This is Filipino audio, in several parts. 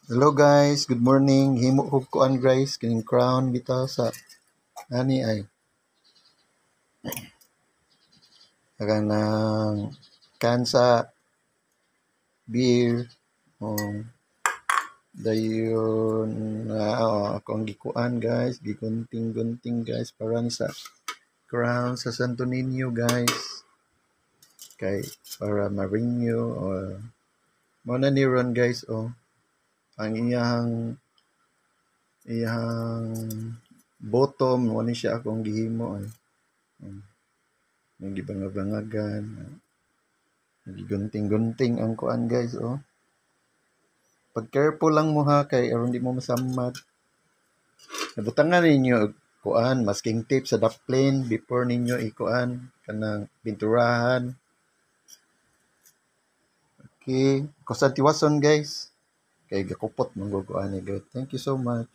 Hello guys, good morning. Himo ko kuan guys, kining crown bitaw sa ani ay kanang kansa beer dayon ako ang gikuan guys, gigunting-gunting guys para ni sa crown sa Santo Niño guys. Kay para ma-renew or mo na ni ron guys ang iyang bottom mo ni siya akong gihimo ay. Yung gibangag-bangagan. Gigunting-gunting ang kuan guys Pag careful lang mo ha kay aron di mo masamad. Nabutangan ninyo og kuan masking tape sa daplin before ninyo ikuan kanang pinturahan. Okay, kusad tiwason guys. Kay gakupot man gud kuan ni good. Thank you so much.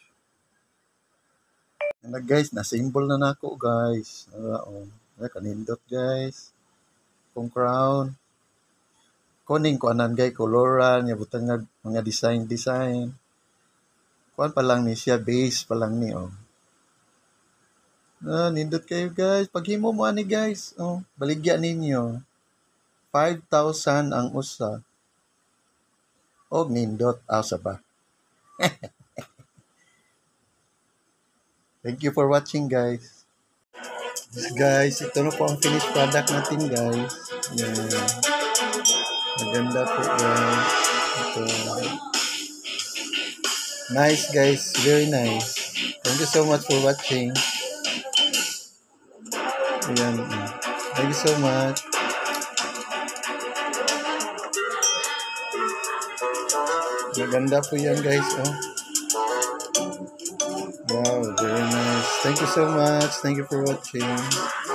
Ano guys, na-symbol na nako guys. Kanindot guys. Kung crown. Kuning kuanan gay koloran nya butang mga design. Kuan pa lang ni siya, base pa lang ni nindot kayo guys. Paghimo mo ani guys. Baligya ninyo. 5,000 ang usa. Og nindot asa ba. Thank you for watching guys. Guys, ito na po ang finished product natin guys. Yeah. Maganda po guys. Ito. Nice guys, very nice. Thank you so much for watching. Ayan. Thank you so much. Maganda po yan guys Wow, very nice. Thank you so much. Thank you for watching.